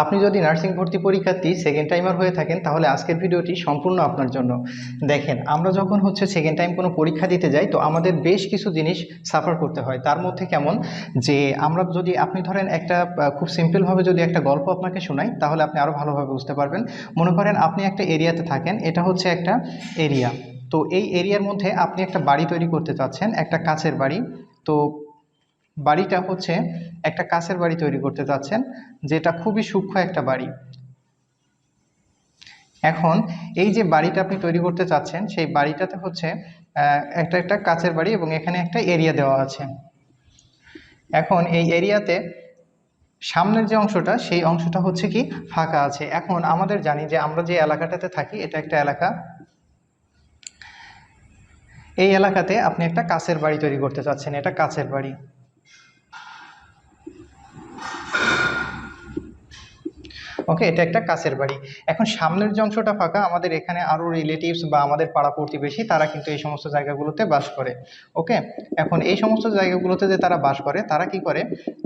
আপনি যদি নার্সিং ভর্তি পরীক্ষার্থী সেকেন্ড টাইমার হয়ে থাকেন তাহলে আজকের ভিডিওটি সম্পূর্ণ আপনার জন্য। দেখেন, আমরা যখন সেকেন্ড টাইম কোনো পরীক্ষা দিতে যাই তো আমাদের বেশ কিছু জিনিস সাফার করতে হয়। তার মধ্যে কেমন যে আমরা যদি আপনি ধরেন একটা খুব সিম্পলভাবে যদি একটা গল্প আপনাকে শোনাই তাহলে আপনি আরও ভালোভাবে বুঝতে পারবেন। মনে করেন আপনি একটা এরিয়াতে থাকেন, এটা হচ্ছে একটা এরিয়া। তো এই এরিয়ার মধ্যে আপনি একটা বাড়ি তৈরি করতে চাচ্ছেন, একটা কাচের বাড়ি। তো বাড়িটা হচ্ছে একটা কাচের বাড়ি তৈরি করতে চাচ্ছেন, যেটা খুবই সূক্ষ্ম একটা বাড়ি। এখন এই যে বাড়িটা আপনি তৈরি করতে চাচ্ছেন সেই বাড়িটাতে হচ্ছে একটা একটা কাচের বাড়ি এবং এখানে একটা এরিয়া দেওয়া আছে। এখন এই এরিয়াতে সামনের যে অংশটা সেই অংশটা হচ্ছে কি ফাঁকা আছে। এখন আমাদের জানি যে আমরা যে এলাকাটাতে থাকি এটা একটা এলাকা। এই এলাকাতে আপনি একটা কাচের বাড়ি তৈরি করতে চাচ্ছেন, এটা কাচের বাড়ি। ওকে, এটা একটা কাচের বাড়ি। এখন সামনের যে অংশটা ফাঁকা, আমাদের এখানে আরও রিলেটিভস বা আমাদের পাড়া প্রতিবেশী তারা কিন্তু এই সমস্ত জায়গাগুলোতে বাস করে। ওকে, এখন এই সমস্ত জায়গাগুলোতে যে তারা বাস করে তারা কি করে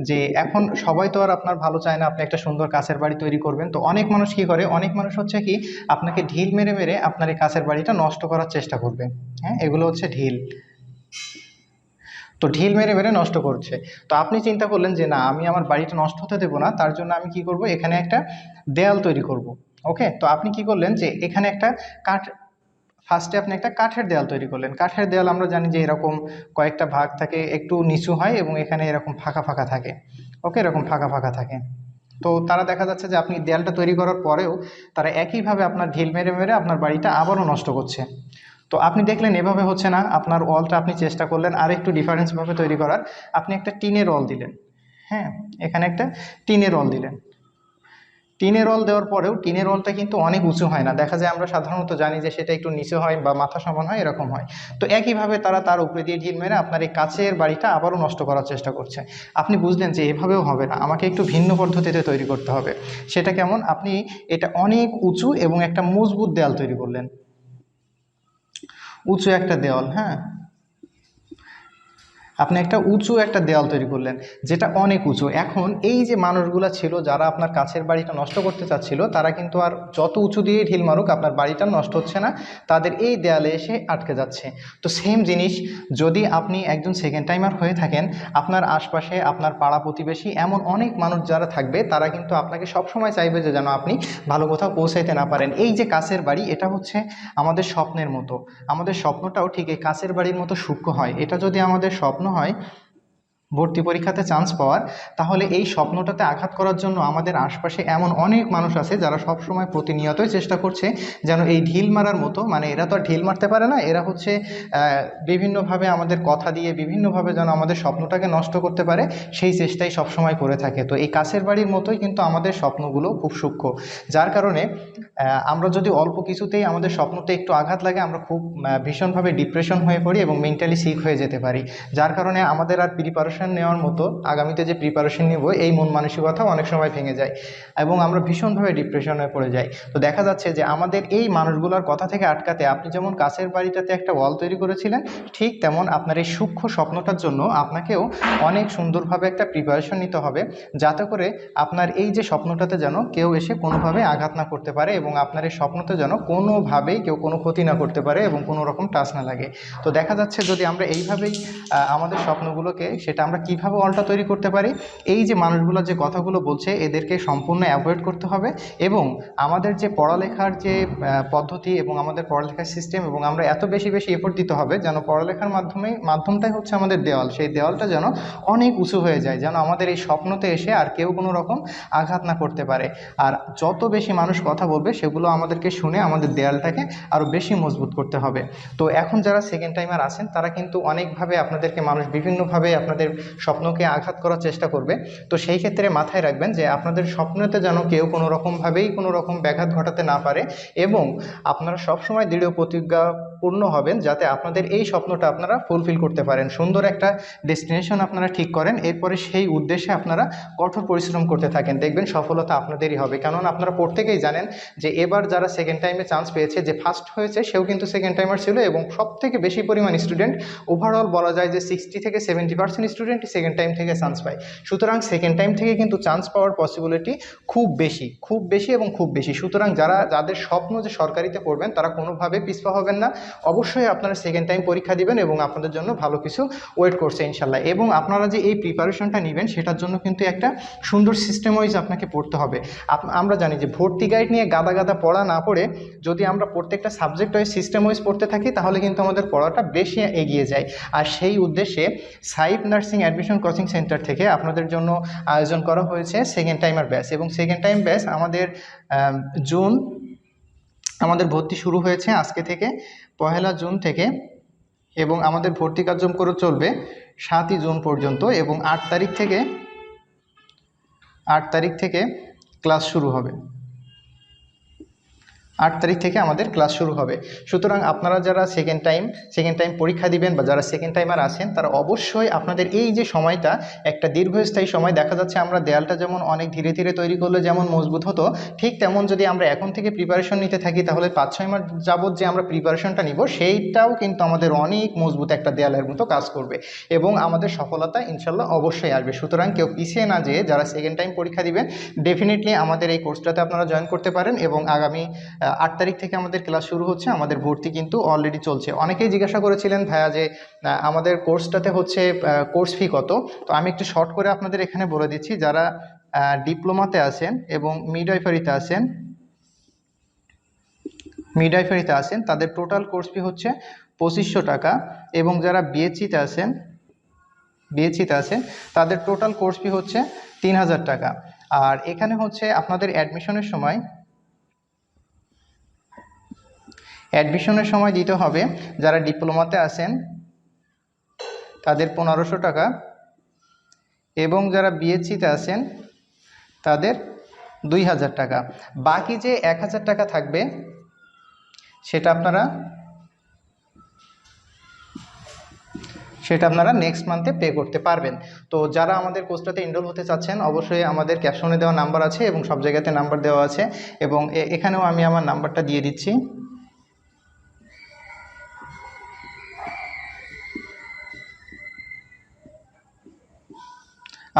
যে এখন সবাই তো আর আপনার ভালো চায় না আপনি একটা সুন্দর কাচের বাড়ি তৈরি করবেন। তো অনেক মানুষ কি করে, অনেক মানুষ হচ্ছে কি আপনাকে ঢিল মেরে মেরে আপনার এই কাচের বাড়িটা নষ্ট করার চেষ্টা করবে। হ্যাঁ, এগুলো হচ্ছে ঢিল। তো ঢিল মেরে মেরে নষ্ট করছে। তো আপনি চিন্তা করলেন যে না, আমি আমার বাড়িটা নষ্ট হতে দেবো না, তার জন্য আমি কি করব, এখানে একটা দেয়াল তৈরি করব। ওকে, তো আপনি কি করলেন যে এখানে একটা কাঠ, ফার্স্টে আপনি একটা কাঠের দেয়াল তৈরি করলেন। কাঠের দেয়াল আমরা জানি যে এরকম কয়েকটা ভাগ থাকে, একটু নিচু হয় এবং এখানে এরকম ফাঁকা ফাঁকা থাকে। ওকে, এরকম ফাঁকা ফাঁকা থাকে। তো তারা দেখা যাচ্ছে যে আপনি দেয়ালটা তৈরি করার পরেও তারা একইভাবে আপনার ঢিল মেরে মেরে আপনার বাড়িটা আবারও নষ্ট করছে। তো আপনি দেখলেন এভাবে হচ্ছে না, আপনার ওয়ালটা আপনি চেষ্টা করলেন আর একটু ডিফারেন্সভাবে তৈরি করার। আপনি একটা টিনের ওয়াল দিলেন। হ্যাঁ, এখানে একটা টিনের ওয়াল দিলেন। টিনের ওয়াল দেওয়ার পরেও টিনের ওয়ালটা কিন্তু অনেক উঁচু হয় না, দেখা যায় আমরা সাধারণত জানি যে সেটা একটু নিচু হয় বা মাথা সমান হয়, এরকম হয়। তো একইভাবে তারা তার উপরে দিয়ে ঢিল মেরে আপনার এই কাচের বাড়িটা আবারও নষ্ট করার চেষ্টা করছে। আপনি বুঝলেন যে এভাবেও হবে না, আমাকে একটু ভিন্ন পদ্ধতিতে তৈরি করতে হবে। সেটা কেমন, আপনি এটা অনেক উঁচু এবং একটা মজবুত দেয়াল তৈরি করলেন, উঁচু একটা দেওয়াল। হ্যাঁ, আপনি একটা উঁচু একটা দেওয়াল তৈরি করলেন যেটা অনেক উঁচু। এখন এই যে মানুষগুলা ছিল যারা আপনার কাছের বাড়িটা নষ্ট করতে চাচ্ছিল, তারা কিন্তু আর যত উঁচু দিয়ে ঢিল মারুক আপনার বাড়িটা নষ্ট হচ্ছে না, তাদের এই দেয়ালে এসে আটকে যাচ্ছে। তো সেম জিনিস, যদি আপনি একজন সেকেন্ড টাইমার হয়ে থাকেন, আপনার আশপাশে আপনার পাড়া প্রতিবেশী এমন অনেক মানুষ যারা থাকবে তারা কিন্তু আপনাকে সবসময় চাইবে যে যেন আপনি ভালো কোথাও পৌঁছাইতে না পারেন। এই যে কাছের বাড়ি, এটা হচ্ছে আমাদের স্বপ্নের মতো। আমাদের স্বপ্নটাও ঠিক এই কাছের বাড়ির মতো সূক্ষ্ম হয়। এটা যদি আমাদের স্বপ্ন হয় ভর্তি পরীক্ষাতে চান্স পাওয়ার, তাহলে এই স্বপ্নটাতে আঘাত করার জন্য আমাদের আশপাশে এমন অনেক মানুষ আছে যারা সবসময় প্রতিনিয়তই চেষ্টা করছে যেন এই ঢিল মারার মতো, মানে এরা তো আর ঢিল মারতে পারে না, এরা হচ্ছে বিভিন্নভাবে আমাদের কথা দিয়ে বিভিন্নভাবে যেন আমাদের স্বপ্নটাকে নষ্ট করতে পারে, সেই চেষ্টাই সবসময় করে থাকে। তো এই কাছের বাড়ির মতোই কিন্তু আমাদের স্বপ্নগুলো খুব সূক্ষ্ম, যার কারণে আমরা যদি অল্প কিছুতেই আমাদের স্বপ্নতে একটু আঘাত লাগে আমরা খুব ভীষণভাবে ডিপ্রেশন হয়ে পড়ি এবং মেন্টালি সিক হয়ে যেতে পারি। যার কারণে আমাদের আর প্রিপারেশন নেওয়ার মতো, আগামীতে যে প্রিপারেশন নিব এই মন মানসিকতাও অনেক সময় ভেঙে যায় এবং আমরা ভীষণভাবে ডিপ্রেশনে পড়ে যাই। তো দেখা যাচ্ছে যে আমাদের এই মানুষগুলোর কথা থেকে আটকাতে আপনি যেমন কাছের বাড়িটাতে একটা ওয়াল তৈরি করেছিলেন, ঠিক তেমন আপনার এই সূক্ষ্ম স্বপ্নটার জন্য আপনাকেও অনেক সুন্দরভাবে একটা প্রিপারেশন নিতে হবে, যাতে করে আপনার এই যে স্বপ্নটাতে যেন কেউ এসে কোনোভাবে আঘাত না করতে পারে এবং আপনার এই স্বপ্নতে যেন কোনোভাবেই কেউ কোনো ক্ষতি না করতে পারে এবং কোনো রকম টাচ না লাগে। তো দেখা যাচ্ছে যদি আমরা এইভাবেই আমাদের স্বপ্নগুলোকে, সেটা আমরা কিভাবে ওয়ালটা তৈরি করতে পারি, এই যে মানুষগুলো যে কথাগুলো বলছে এদেরকে সম্পূর্ণ অ্যাভয়েড করতে হবে এবং আমাদের যে পড়ালেখার যে পদ্ধতি এবং আমাদের পড়ালেখার সিস্টেম, এবং আমরা এত বেশি বেশি এফোর্ট দিতে হবে যেন পড়ালেখার মাধ্যমটাই হচ্ছে আমাদের দেওয়াল, সেই দেওয়ালটা যেন অনেক উঁচু হয়ে যায়, যেন আমাদের এই স্বপ্নতে এসে আর কেউ কোনো রকম আঘাত না করতে পারে। আর যত বেশি মানুষ কথা বলবে সেগুলো আমাদেরকে শুনে আমাদের দেয়ালটাকে আরও বেশি মজবুত করতে হবে। তো এখন যারা সেকেন্ড টাইমার আছেন তারা কিন্তু অনেকভাবে আপনাদেরকে, মানুষ বিভিন্নভাবে আপনাদের স্বপ্নকে আঘাত করার চেষ্টা করবে। তো সেই ক্ষেত্রে মাথায় রাখবেন যে আপনাদের স্বপ্নতে যেন কেউ কোনো রকমভাবেই কোনো রকম ব্যাঘাত ঘটাতে না পারে এবং আপনারা সবসময় দৃঢ় প্রতিজ্ঞাপূর্ণ হবেন যাতে আপনাদের এই স্বপ্নটা আপনারা ফুলফিল করতে পারেন। সুন্দর একটা ডেস্টিনেশন আপনারা ঠিক করেন, এরপরে সেই উদ্দেশ্যে আপনারা কঠোর পরিশ্রম করতে থাকেন, দেখবেন সফলতা আপনাদেরই হবে। কারণ আপনারা প্রত্যেকেই জানেন যে এবার যারা সেকেন্ড টাইমে চান্স পেয়েছে, যে ফার্স্ট হয়েছে সেও কিন্তু সেকেন্ড টাইমার ছিল, এবং সব থেকে বেশি পরিমাণ স্টুডেন্ট, ওভারঅল বলা যায় যে 60 থেকে 70% স্টুডেন্টই সেকেন্ড টাইম থেকে চান্স পায়। সুতরাং সেকেন্ড টাইম থেকে কিন্তু চান্স পাওয়ার পসিবিলিটি খুব বেশি, খুব বেশি এবং খুব বেশি। সুতরাং যাদের স্বপ্ন যে সরকারিতে পড়বেন, তারা কোনোভাবে পিছপা হবেন না। অবশ্যই আপনারা সেকেন্ড টাইম পরীক্ষা দিবেন এবং আপনাদের জন্য ভালো কিছু ওয়েট করছে ইনশাল্লাহ। এবং আপনারা যে এই প্রিপারেশনটা নেবেন, সেটার জন্য কিন্তু একটা সুন্দর সিস্টেম ওয়াইজ আপনাকে পড়তে হবে। আমরা জানি যে ভর্তি গাইড নিয়ে গাদা গাদা পড়া না পড়ে যদি আমরা প্রত্যেকটা সাবজেক্ট ওয়াইজ সিস্টেম ওয়াইজ পড়তে থাকি, তাহলে কিন্তু আমাদের পড়াটা বেশি এগিয়ে যায়। আর সেই উদ্দেশ্যে Saif nursing admission coaching centre থেকে আপনাদের জন্য আয়োজন করা হয়েছে সেকেন্ড টাইমার ব্যাচ। এবং সেকেন্ড টাইম ব্যাচ আমাদের ভর্তি শুরু হয়েছে আজকে থেকে, 1 জুন থেকে, এবং আমাদের ভর্তি কার্যক্রম চলবে 7 জুন পর্যন্ত। এবং 8 তারিখ থেকে ক্লাস শুরু হবে। 8 তারিখ থেকে আমাদের ক্লাস শুরু হবে। সুতরাং আপনারা যারা সেকেন্ড টাইম পরীক্ষা দিবেন বা যারা সেকেন্ড টাইমার আছেন, তারা অবশ্যই আপনাদের এই যে সময়টা একটা দীর্ঘস্থায়ী সময়, দেখা যাচ্ছে আমরা দেয়ালটা যেমন অনেক ধীরে ধীরে তৈরি করলে যেমন মজবুত হতো, ঠিক তেমন যদি আমরা এখন থেকে প্রিপারেশন নিতে থাকি, তাহলে 5-6 মাস যাবত যে আমরা প্রিপারেশনটা নিব, সেইটাও কিন্তু আমাদের অনেক মজবুত একটা দেয়ালের মতো কাজ করবে এবং আমাদের সফলতা ইনশাল্লাহ অবশ্যই আসবে। সুতরাং কেউ পিছিয়ে না যেয়ে যারা সেকেন্ড টাইম পরীক্ষা দিবেন, ডেফিনেটলি আমাদের এই কোর্সটাতে আপনারা জয়েন করতে পারেন। এবং আগামী 8 তারিখ থেকে আমাদের ক্লাস শুরু হচ্ছে। আমাদের ভর্তি কিন্তু অলরেডি চলছে। অনেকেই জিজ্ঞাসা করেছিলেন ভাইয়া যে আমাদের কোর্সটাতে হচ্ছে কোর্স ফি কত। তো আমি একটু শর্ট করে আপনাদের এখানে বলে দিচ্ছি। যারা ডিপ্লোমাতে আছেন এবং মিডওয়াইফারিতে আছেন তাদের টোটাল কোর্স ফি হচ্ছে 2500 টাকা। এবং যারা বিএসসিতে আছেন তাদের টোটাল কোর্স ফি হচ্ছে 3000 টাকা। আর এখানে হচ্ছে আপনাদের অ্যাডমিশনের সময় দিতে হবে, যারা ডিপ্লোমাতে আছেন তাদের 1500 টাকা, এবং যারা বিএসসিতে আছেন তাদের 2000 টাকা। বাকি যে 1000 টাকা থাকবে সেটা আপনারা নেক্সট মান্থে পে করতে পারবেন। তো যারা আমাদের কোর্সটাতে এনরোল হতে চাচ্ছেন, অবশ্যই আমাদের ক্যাপশনে দেওয়া নাম্বার আছে এবং সব জায়গাতে নাম্বার দেওয়া আছে, এবং এখানেও আমি আমার নাম্বারটা দিয়ে দিচ্ছি।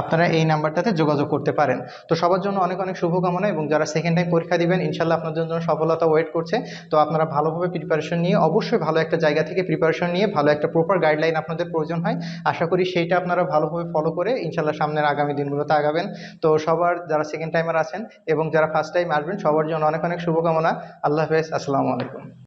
আপনারা এই নাম্বারটাতে যোগাযোগ করতে পারেন। তো সবার জন্য অনেক অনেক শুভকামনা, এবং যারা সেকেন্ড টাইম পরীক্ষা দিবেন ইনশাল্লাহ আপনাদের জন্য সফলতা ওয়েট করছে। তো আপনারা ভালোভাবে প্রিপারেশন নিয়ে, অবশ্যই ভালো একটা জায়গা থেকে প্রিপারেশন নিয়ে, ভালো একটা প্রপার গাইডলাইন আপনাদের প্রয়োজন হয়। আশা করি সেইটা আপনারা ভালোভাবে ফলো করে ইনশাল্লাহ সামনের আগামী দিনগুলোতে আগাবেন। তো সবার যারা সেকেন্ড টাইমার আছেন এবং যারা ফার্স্ট টাইম আসবেন, সবার জন্য অনেক অনেক শুভকামনা। আল্লাহ হাফেজ, আসসালামু আলাইকুম।